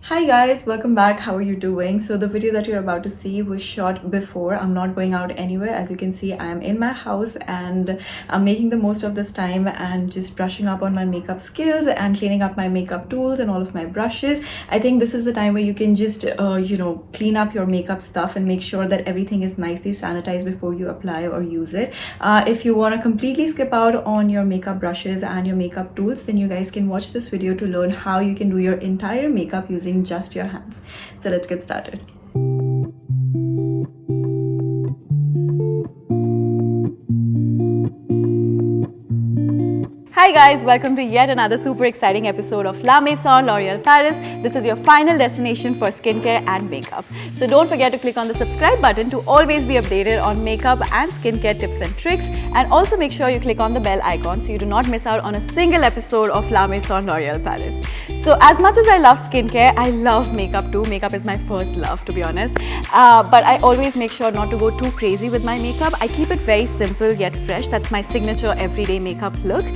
Hi guys, welcome back. How are you doing? So the video that you're about to see was shot before. I'm not going out anywhere. As you can see, I am in my house and I'm making the most of this time and just brushing up on my makeup skills and cleaning up my makeup tools and all of my brushes. I think this is the time where you can just clean up your makeup stuff and make sure that everything is nicely sanitized before you apply or use it. If you want to completely skip out on your makeup brushes and your makeup tools, then you guys can watch this video to learn how you can do your entire makeup using just your hands. So let's get started. Hi guys, welcome to yet another super exciting episode of La Maison L'Oréal Paris. This is your final destination for skincare and makeup. So don't forget to click on the subscribe button to always be updated on makeup and skincare tips and tricks. And also make sure you click on the bell icon so you do not miss out on a single episode of La Maison L'Oréal Paris. So as much as I love skincare, I love makeup too. Makeup is my first love, to be honest. But I always make sure not to go too crazy with my makeup. I keep it very simple yet fresh. That's my signature everyday makeup look.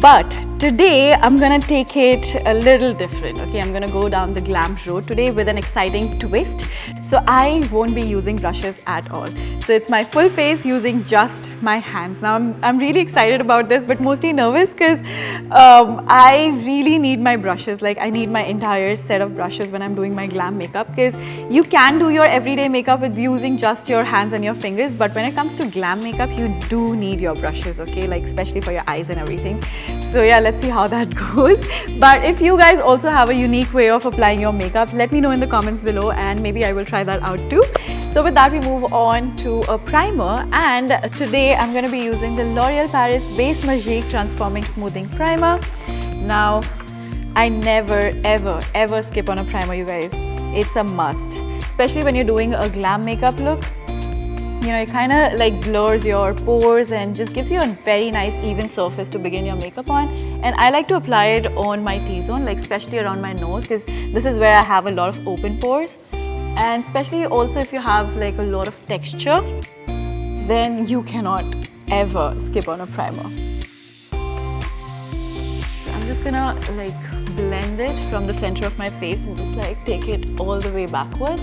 But today I'm gonna take it a little different, okay? I'm gonna go down the glam road today with an exciting twist. So I won't be using brushes at all. So it's my full face using just my hands. Now I'm really excited about this, but mostly nervous because I really need my brushes. Like I need my entire set of brushes when I'm doing my glam makeup, because you can do your everyday makeup with using just your hands and your fingers, but when it comes to glam makeup, you do need your brushes, okay? Like especially for your eyes and everything. So yeah, let's see how that goes. But if you guys also have a unique way of applying your makeup, let me know in the comments below and maybe I will try that out too. So with that, we move on to a primer, and today I'm going to be using the L'Oréal Paris Base Magique Transforming Smoothing Primer. Now, I never ever skip on a primer, you guys. It's a must, especially when you're doing a glam makeup look. You know, it kind of like blurs your pores and just gives you a very nice even surface to begin your makeup on. And I like to apply it on my T-zone, like especially around my nose, because this is where I have a lot of open pores. And especially also if you have like a lot of texture, then you cannot ever skip on a primer. So I'm just gonna like blend it from the center of my face and just like take it all the way backwards.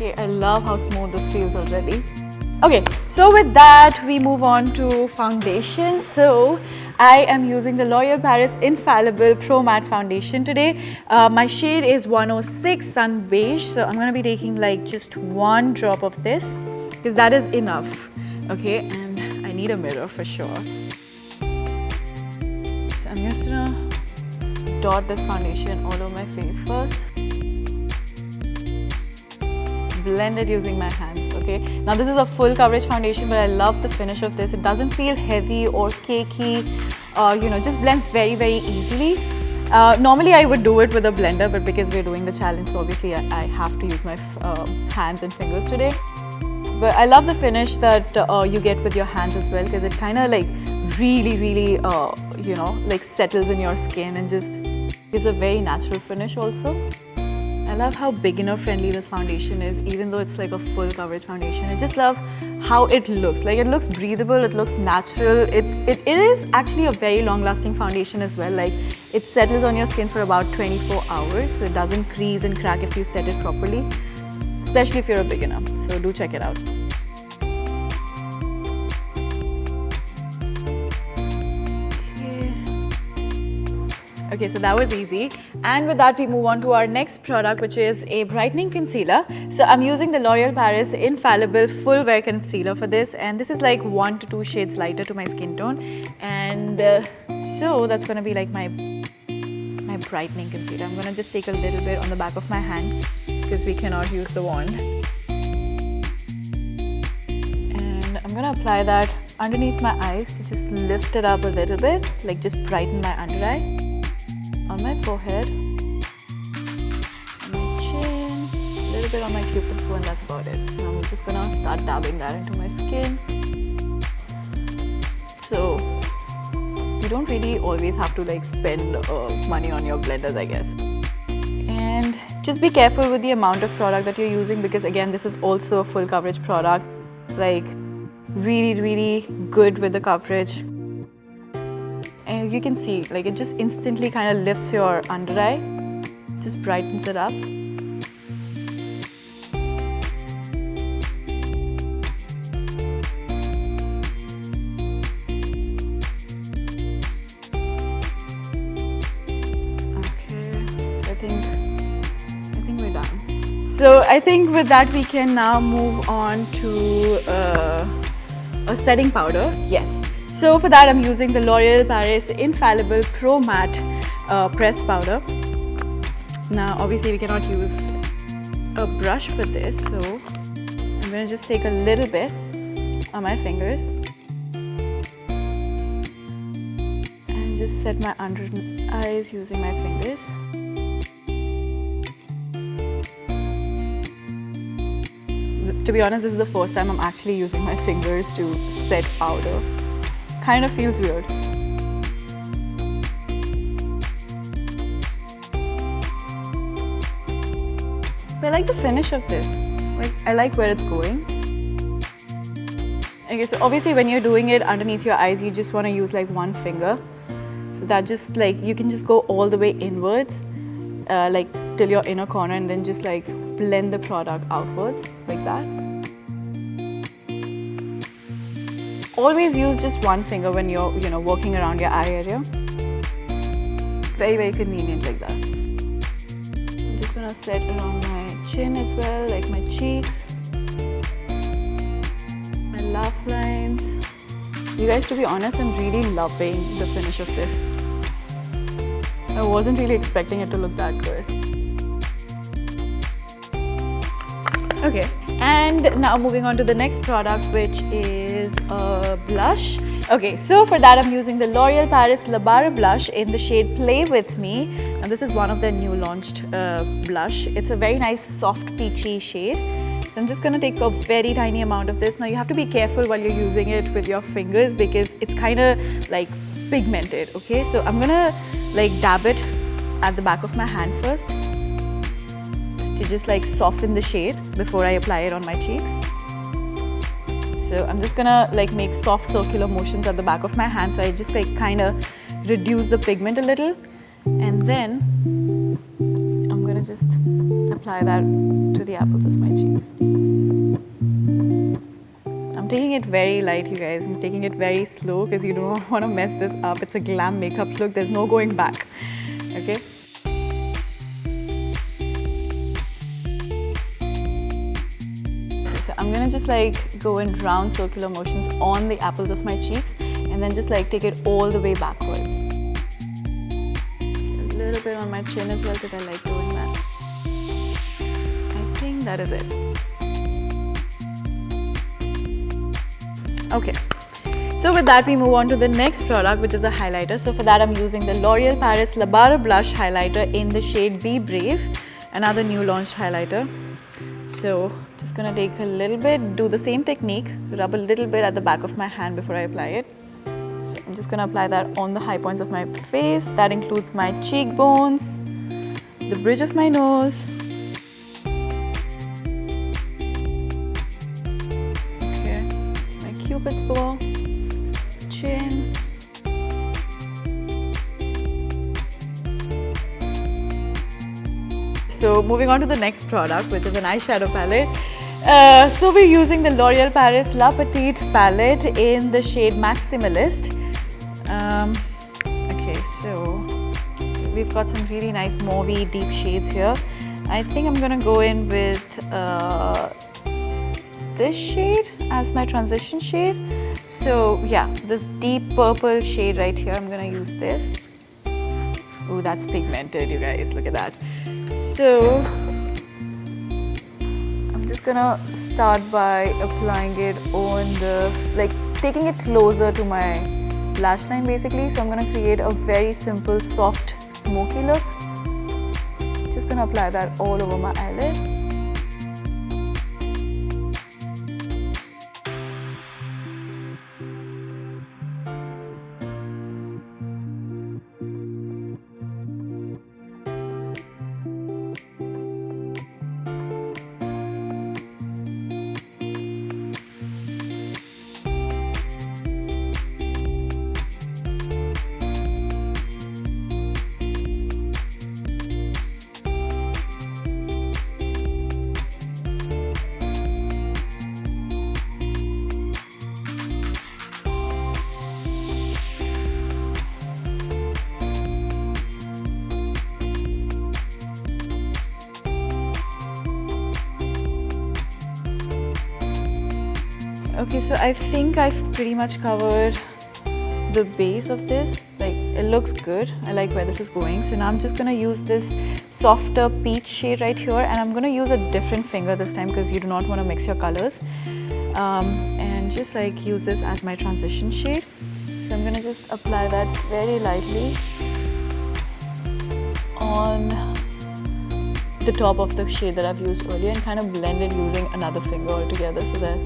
Okay, I love how smooth this feels already. Okay, so with that, we move on to foundation. So I am using the L'Oréal Paris Infallible Pro Matte Foundation today. My shade is 106 Sun Beige. So I'm going to be taking like just one drop of this because that is enough. Okay, and I need a mirror for sure. So I'm just going to dot this foundation all over my face first. Blend it using my hands, okay? Now this is a full coverage foundation, but I love the finish of this. It doesn't feel heavy or cakey, just blends very easily. Normally I would do it with a blender, but because we're doing the challenge, so obviously I have to use my hands and fingers today. But I love the finish that you get with your hands as well, because it kind of like really like settles in your skin and just gives a very natural finish also. I love how beginner friendly this foundation is, even though it's like a full coverage foundation. I just love how it looks. Like it looks breathable, it looks natural. It is actually a very long lasting foundation as well. Like it settles on your skin for about 24 hours. So it doesn't crease and crack if you set it properly, especially if you're a beginner. So do check it out. Okay, so that was easy. And with that, we move on to our next product, which is a brightening concealer. So I'm using the L'Oréal Paris Infallible Full Wear Concealer for this. And this is like 1 to 2 shades lighter to my skin tone. And so that's going to be like my brightening concealer. I'm going to just take a little bit on the back of my hand because we cannot use the wand. And I'm going to apply that underneath my eyes to just lift it up a little bit, like just brighten my under eye. On my forehead, on my chin, a little bit on my cupid's bow, and that's about it. So I'm just gonna start dabbing that into my skin. So you don't really always have to like spend money on your blenders, I guess. And just be careful with the amount of product that you're using, because again, this is also a full coverage product. Like really good with the coverage. And you can see, like, it just instantly kind of lifts your under eye, just brightens it up. So I think with that we can now move on to a setting powder. Yes. So for that I'm using the L'Oreal Paris Infallible Pro Matte Pressed Powder. Now obviously we cannot use a brush with this, so I'm going to just take a little bit on my fingers and just set my under eyes using my fingers. To be honest, this is the first time I'm actually using my fingers to set powder. Kind of feels weird. But I like the finish of this. Like, I like where it's going. Okay, so obviously when you're doing it underneath your eyes, you just want to use like one finger. So that just like, you can just go all the way inwards, like till your inner corner, and then just like blend the product outwards like that. Always use just one finger when you're, working around your eye area. Very, very convenient like that. I'm just gonna set around my chin as well, like my cheeks, my laugh lines. You guys, to be honest, I'm really loving the finish of this. I wasn't really expecting it to look that good. Okay, and now moving on to the next product, which is a blush. Okay, so for that I'm using the L'Oreal Paris La Barre blush in the shade Play With Me. And this is one of their new launched blush. It's a very nice soft peachy shade. So I'm just going to take a very tiny amount of this. Now you have to be careful while you're using it with your fingers because it's kind of like pigmented, okay? So I'm going to like dab it at the back of my hand first, to just like soften the shade before I apply it on my cheeks. So I'm just gonna like make soft circular motions at the back of my hand, so I just like kind of reduce the pigment a little, and then I'm gonna just apply that to the apples of my cheeks. I'm taking it very light, you guys. I'm taking it very slow because you don't want to mess this up. It's a glam makeup look. There's no going back, okay? So I'm gonna just like go in round circular motions on the apples of my cheeks and then just like take it all the way backwards. A little bit on my chin as well because I like doing that. I think that is it. Okay. So with that we move on to the next product, which is a highlighter. So for that I'm using the L'Oreal Paris La Barre Blush Highlighter in the shade Be Brave, another new launched highlighter. So just gonna take a little bit, do the same technique, rub a little bit at the back of my hand before I apply it. So I'm just gonna apply that on the high points of my face. That includes my cheekbones, the bridge of my nose. Okay, my cupid's bow, chin. So moving on to the next product, which is an eyeshadow palette. So we're using the L'Oreal Paris La Petite palette in the shade Maximalist. Okay, so we've got some really nice mauvey deep shades here. I think I'm gonna go in with this shade as my transition shade. So yeah, this deep purple shade right here, I'm gonna use this. Oh, that's pigmented, you guys, look at that. So I'm just gonna start by applying it on the, like taking it closer to my lash line basically. So I'm gonna create a very simple, soft, smoky look. Just gonna apply that all over my eyelid. Okay, so I think I've pretty much covered the base of this. Like, it looks good. I like where this is going. So now I'm just gonna use this softer peach shade right here, and I'm gonna use a different finger this time because you do not want to mix your colors. And just like use this as my transition shade. So I'm gonna just apply that very lightly on the top of the shade that I've used earlier, and kind of blend it using another finger altogether so that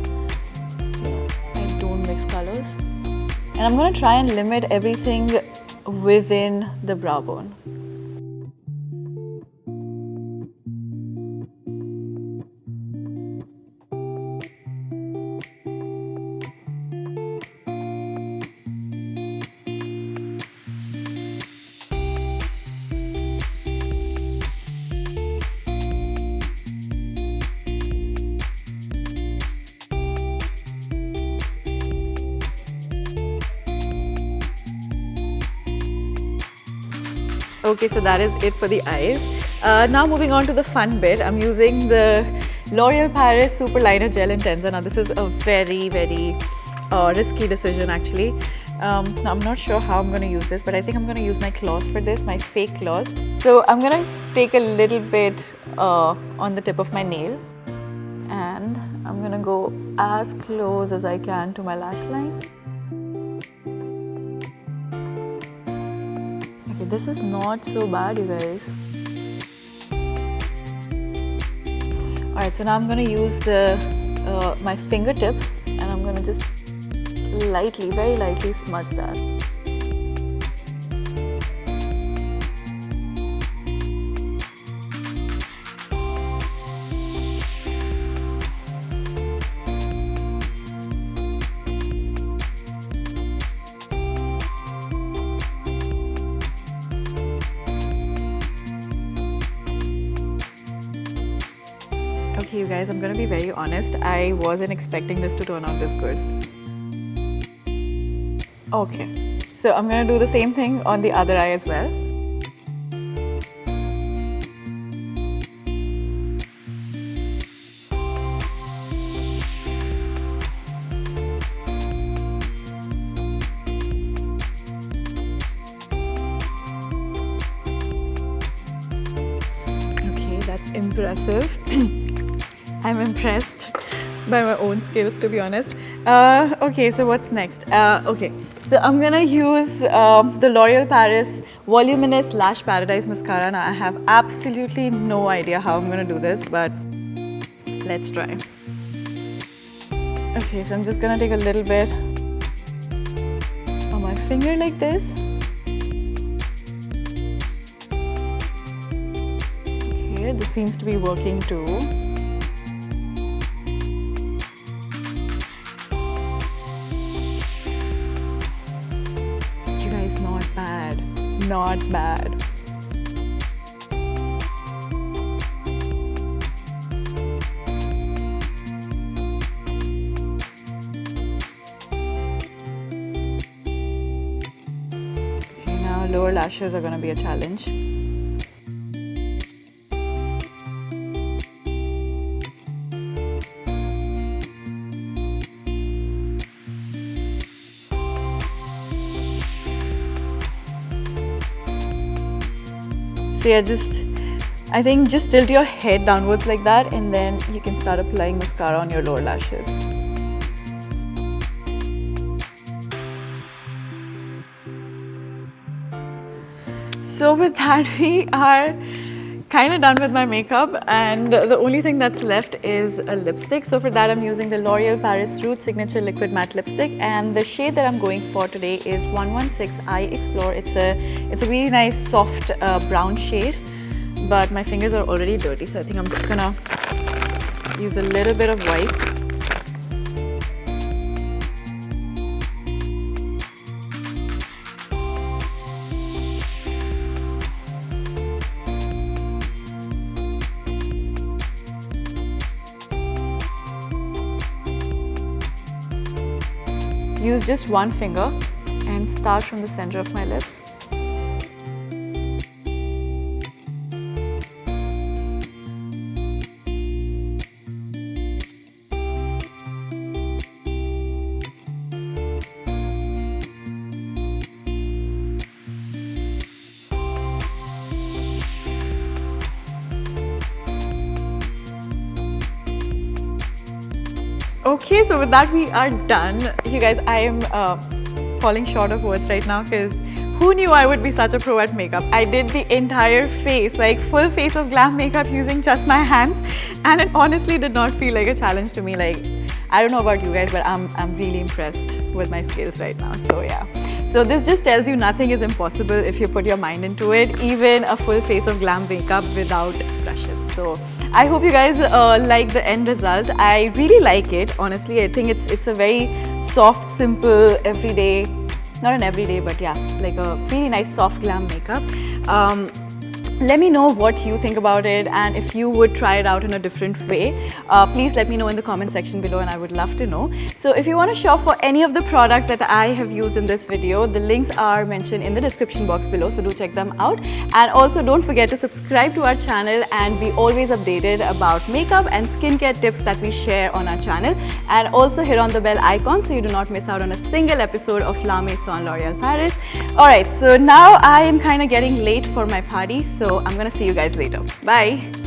I don't mix colors. And I'm going to try and limit everything within the brow bone. Okay, so that is it for the eyes. Now moving on to the fun bit, I'm using the L'Oreal Paris Super Liner Gel Intenza. Now this is a very, very risky decision actually. Now I'm not sure how I'm going to use this, but I think I'm going to use my claws for this, my fake claws. So I'm going to take a little bit on the tip of my nail, and I'm going to go as close as I can to my lash line. Okay, this is not so bad, you guys. Alright, so now I'm going to use the my fingertip, and I'm going to just lightly, very lightly smudge that. Okay, you guys, I'm gonna be very honest. I wasn't expecting this to turn out this good. Okay, so I'm gonna do the same thing on the other eye as well. Okay, that's impressive. I'm impressed by my own skills, to be honest. Okay, so what's next? Okay, so I'm gonna use the L'Oreal Paris Voluminous Lash Paradise Mascara. Now I have absolutely no idea how I'm gonna do this, but let's try. Okay, so I'm just gonna take a little bit on my finger like this. Okay, this seems to be working too. Not bad, not bad. Okay, now lower lashes are going to be a challenge. So yeah, I think just tilt your head downwards like that, and then you can start applying mascara on your lower lashes. So with that, we are kind of done with my makeup, and the only thing that's left is a lipstick. So for that, I'm using the L'Oreal Paris Rouge Signature Liquid Matte Lipstick, and the shade that I'm going for today is 116 I Explore. It's a really nice soft brown shade, but my fingers are already dirty, so I think I'm just gonna use a little bit of white. Use just one finger and start from the center of my lips. Okay, so with that we are done. You guys, I am falling short of words right now because who knew I would be such a pro at makeup? I did the entire face, like full face of glam makeup using just my hands, and it honestly did not feel like a challenge to me. Like, I don't know about you guys, but I'm really impressed with my skills right now. So yeah. So this just tells you nothing is impossible if you put your mind into it, even a full face of glam makeup without brushes. So I hope you guys like the end result. I really like it, honestly. I think it's a very soft, simple, everyday, not an everyday, but yeah, like a really nice soft glam makeup. Let me know what you think about it, and if you would try it out in a different way. Please let me know in the comment section below, and I would love to know. So if you want to shop for any of the products that I have used in this video, the links are mentioned in the description box below, so do check them out. And also don't forget to subscribe to our channel and be always updated about makeup and skincare tips that we share on our channel. And also hit on the bell icon so you do not miss out on a single episode of La Maison L'Oreal Paris. Alright, so now I am kind of getting late for my party, so I'm gonna see you guys later. Bye!